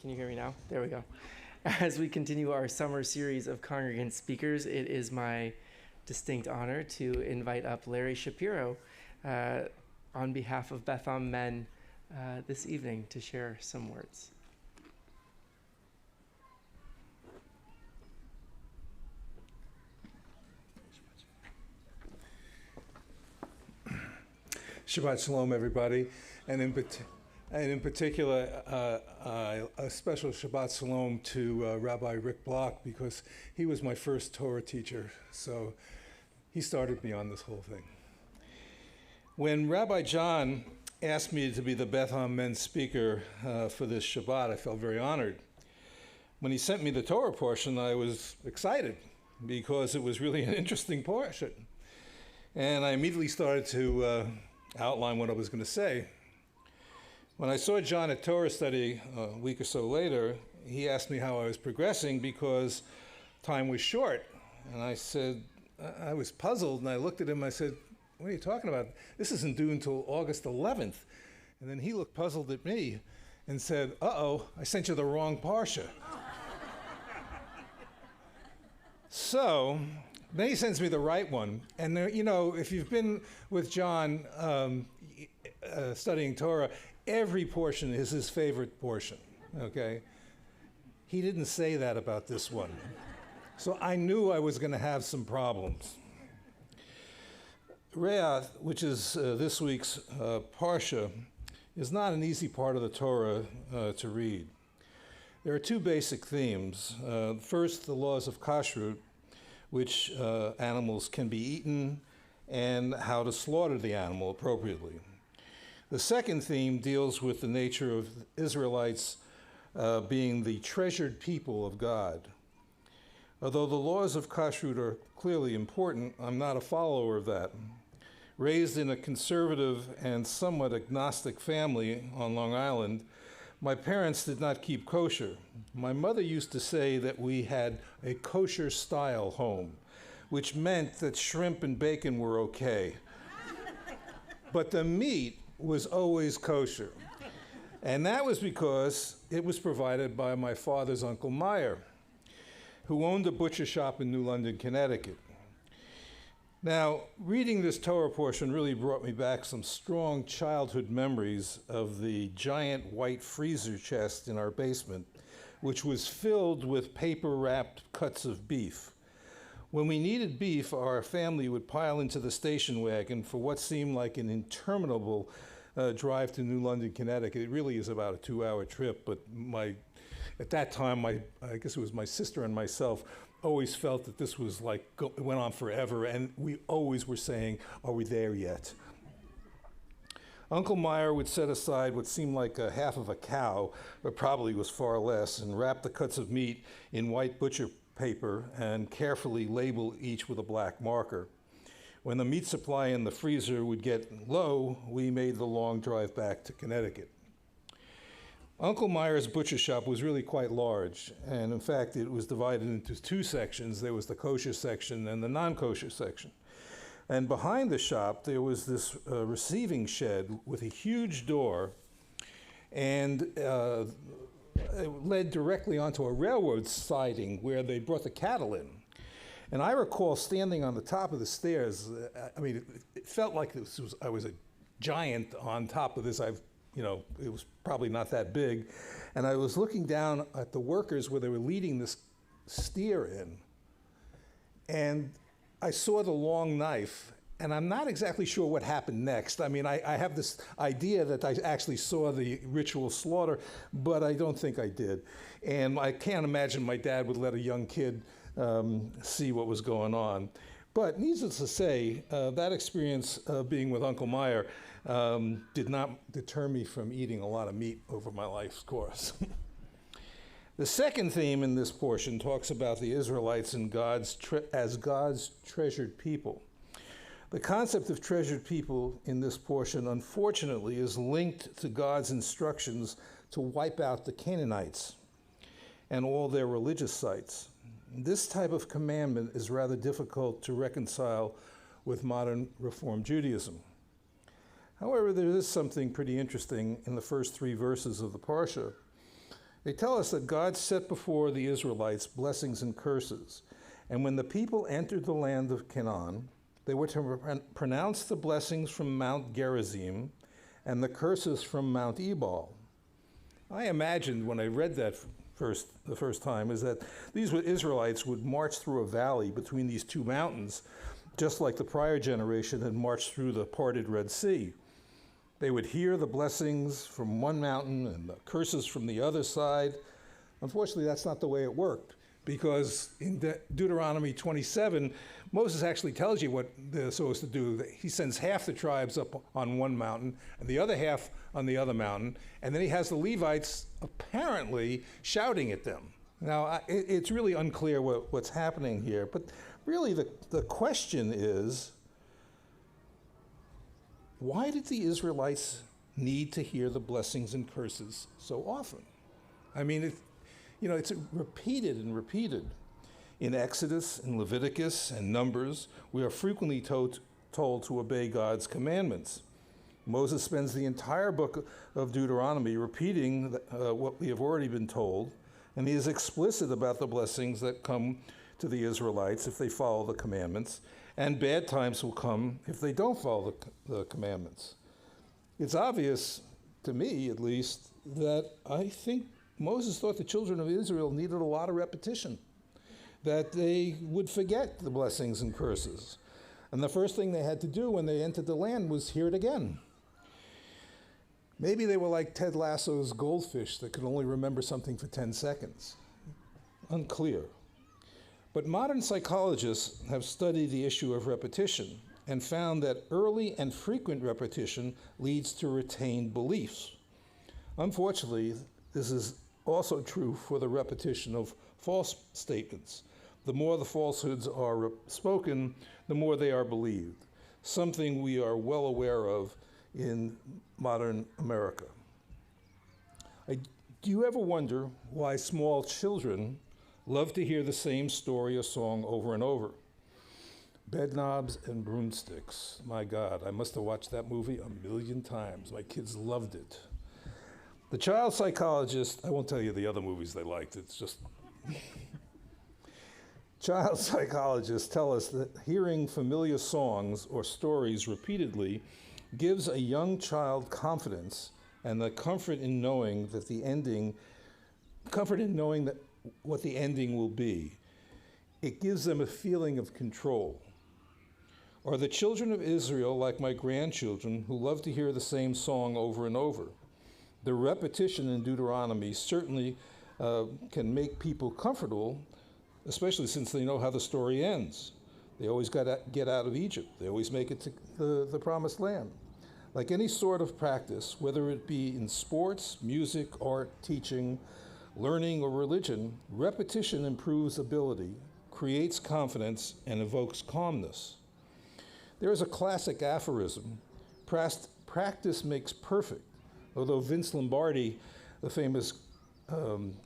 Can you hear me now? There we go. As we continue our summer series of congregant speakers, it is my distinct honor to invite up Larry Shapiro on behalf of Beth Men this evening to share some words. Shabbat Shalom, everybody, and in particular, a special Shabbat Shalom to Rabbi Rick Block, because he was my first Torah teacher, so he started me on this whole thing. When Rabbi John asked me to be the Beth Men speaker for this Shabbat, I felt very honored. When he sent me the Torah portion, I was excited, because it was really an interesting portion. And I immediately started to outline what I was going to say. When I saw John at Torah study a week or so later, he asked me how I was progressing because time was short. And I said, I was puzzled, and I looked at him, I said, what are you talking about? This isn't due until August 11th. And then he looked puzzled at me and said, uh-oh, I sent you the wrong parsha. So then he sends me the right one. And there, you know, if you've been with John studying Torah, every portion is his favorite portion, okay? He didn't say that about this one. So I knew I was going to have some problems. Re'ah, which is this week's parsha, is not an easy part of the Torah to read. There are two basic themes. First, the laws of kashrut, which animals can be eaten, and how to slaughter the animal appropriately. The second theme deals with the nature of Israelites being the treasured people of God. Although the laws of kashrut are clearly important, I'm not a follower of that. Raised in a conservative and somewhat agnostic family on Long Island, my parents did not keep kosher. My mother used to say that we had a kosher-style home, which meant that shrimp and bacon were okay. But the meat was always kosher. And that was because it was provided by my father's Uncle Meyer, who owned a butcher shop in New London, Connecticut. Now, reading this Torah portion really brought me back some strong childhood memories of the giant white freezer chest in our basement, which was filled with paper-wrapped cuts of beef. When we needed beef, our family would pile into the station wagon for what seemed like an interminable drive to New London, Connecticut. It really is about a 2-hour trip, but at that time, I guess it was my sister and myself, always felt that this was like, it went on forever, and we always were saying, are we there yet? Uncle Meyer would set aside what seemed like a half of a cow, but probably was far less, and wrap the cuts of meat in white butcher paper and carefully label each with a black marker. When the meat supply in the freezer would get low, we made the long drive back to Connecticut. Uncle Meyer's butcher shop was really quite large, and in fact, it was divided into two sections. There was the kosher section and the non-kosher section. And behind the shop, there was this receiving shed with a huge door, and it led directly onto a railroad siding where they brought the cattle in. And I recall standing on the top of the stairs. I mean, it felt like I was a giant on top of this. It was probably not that big. And I was looking down at the workers where they were leading this steer in. And I saw the long knife, and I'm not exactly sure what happened next. I mean, I have this idea that I actually saw the ritual slaughter, but I don't think I did. And I can't imagine my dad would let a young kid see what was going on. But needless to say, that experience of being with Uncle Meyer did not deter me from eating a lot of meat over my life's course. The second theme in this portion talks about the Israelites and as God's treasured people. The concept of treasured people in this portion, unfortunately, is linked to God's instructions to wipe out the Canaanites and all their religious sites. This type of commandment is rather difficult to reconcile with modern Reform Judaism. However, there is something pretty interesting in the first 3 verses of the Parsha. They tell us that God set before the Israelites blessings and curses. And when the people entered the land of Canaan, they were to pronounce the blessings from Mount Gerizim and the curses from Mount Ebal. I imagined when I read that the first time is that these Israelites would march through a valley between these two mountains, just like the prior generation had marched through the parted Red Sea. They would hear the blessings from one mountain and the curses from the other side. Unfortunately, that's not the way it worked, because in Deuteronomy 27, Moses actually tells you what they're supposed to do. He sends half the tribes up on one mountain and the other half on the other mountain, and then he has the Levites apparently shouting at them. Now, it's really unclear what's happening here, but really the question is, why did the Israelites need to hear the blessings and curses so often? I mean, it's repeated and repeated. In Exodus, in Leviticus, and Numbers, we are frequently told to obey God's commandments. Moses spends the entire book of Deuteronomy repeating what we have already been told, and he is explicit about the blessings that come to the Israelites if they follow the commandments, and bad times will come if they don't follow the commandments. It's obvious, to me at least, that I think Moses thought the children of Israel needed a lot of repetition, that they would forget the blessings and curses. And the first thing they had to do when they entered the land was hear it again. Maybe they were like Ted Lasso's goldfish that could only remember something for 10 seconds. Unclear. But modern psychologists have studied the issue of repetition and found that early and frequent repetition leads to retained beliefs. Unfortunately, this is also true for the repetition of false statements. The more the falsehoods are spoken, the more they are believed, something we are well aware of in modern America. Do you ever wonder why small children love to hear the same story or song over and over? Bedknobs and Broomsticks. My God, I must have watched that movie 1,000,000 times. My kids loved it. The child psychologist, I won't tell you the other movies they liked, it's just... Child psychologists tell us that hearing familiar songs or stories repeatedly gives a young child confidence and the comfort in knowing what the ending will be. It gives them a feeling of control. Are the children of Israel like my grandchildren who love to hear the same song over and over? The repetition in Deuteronomy certainly can make people comfortable, especially since they know how the story ends. They always got to get out of Egypt. They always make it to the promised land. Like any sort of practice, whether it be in sports, music, art, teaching, learning, or religion, repetition improves ability, creates confidence, and evokes calmness. There is a classic aphorism, practice makes perfect, although Vince Lombardi, the famous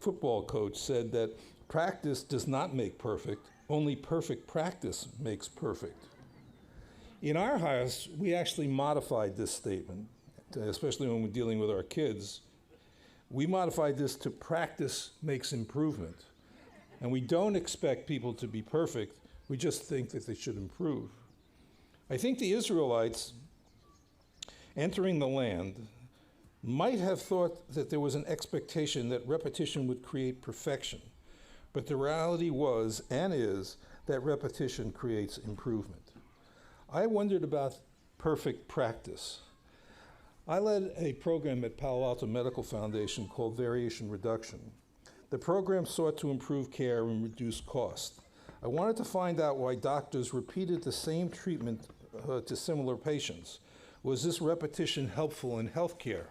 football coach, said that practice does not make perfect, only perfect practice makes perfect. In our house, we actually modified this statement, especially when we're dealing with our kids. We modified this to practice makes improvement. And we don't expect people to be perfect, we just think that they should improve. I think the Israelites entering the land might have thought that there was an expectation that repetition would create perfection. But the reality was, and is, that repetition creates improvement. I wondered about perfect practice. I led a program at Palo Alto Medical Foundation called Variation Reduction. The program sought to improve care and reduce cost. I wanted to find out why doctors repeated the same treatment to similar patients. Was this repetition helpful in healthcare?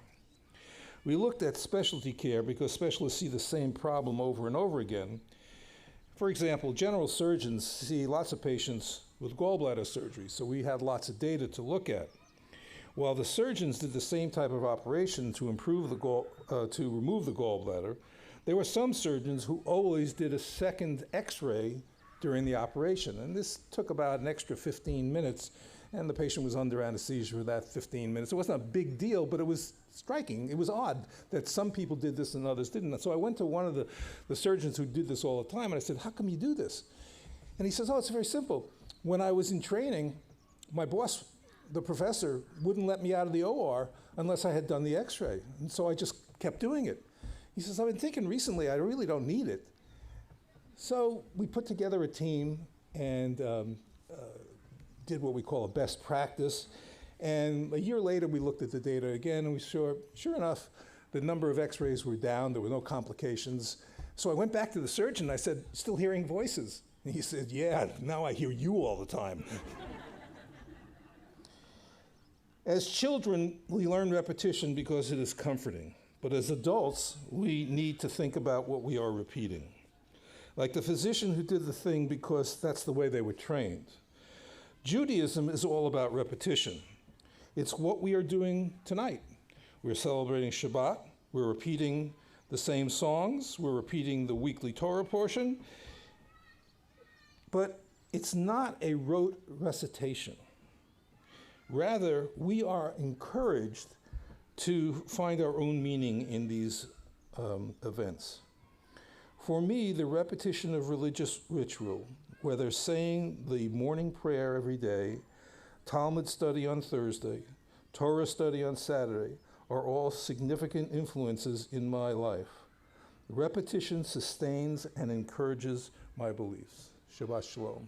We looked at specialty care because specialists see the same problem over and over again. For example, general surgeons see lots of patients with gallbladder surgery, so we had lots of data to look at. While the surgeons did the same type of operation to remove the gallbladder, there were some surgeons who always did a second x-ray during the operation, and this took about an extra 15 minutes, and the patient was under anesthesia for that 15 minutes. It wasn't a big deal, but it was striking. It was odd that some people did this and others didn't. So I went to one of the surgeons who did this all the time, and I said, how come you do this? And he says, oh, it's very simple. When I was in training, my boss, the professor, wouldn't let me out of the OR unless I had done the x-ray. And so I just kept doing it. He says, I've been thinking recently, I really don't need it. So we put together a team and did what we call a best practice. And a year later, we looked at the data again, and we saw, sure enough, the number of x-rays were down. There were no complications. So I went back to the surgeon, and I said, still hearing voices? And he said, yeah, now I hear you all the time. As children, we learn repetition because it is comforting. But as adults, we need to think about what we are repeating. Like the physician who did the thing because that's the way they were trained. Judaism is all about repetition. It's what we are doing tonight. We're celebrating Shabbat. We're repeating the same songs. We're repeating the weekly Torah portion. But it's not a rote recitation. Rather, we are encouraged to find our own meaning in these events. For me, the repetition of religious ritual, whether saying the morning prayer every day, Talmud study on Thursday, Torah study on Saturday, are all significant influences in my life. Repetition sustains and encourages my beliefs. Shabbat Shalom.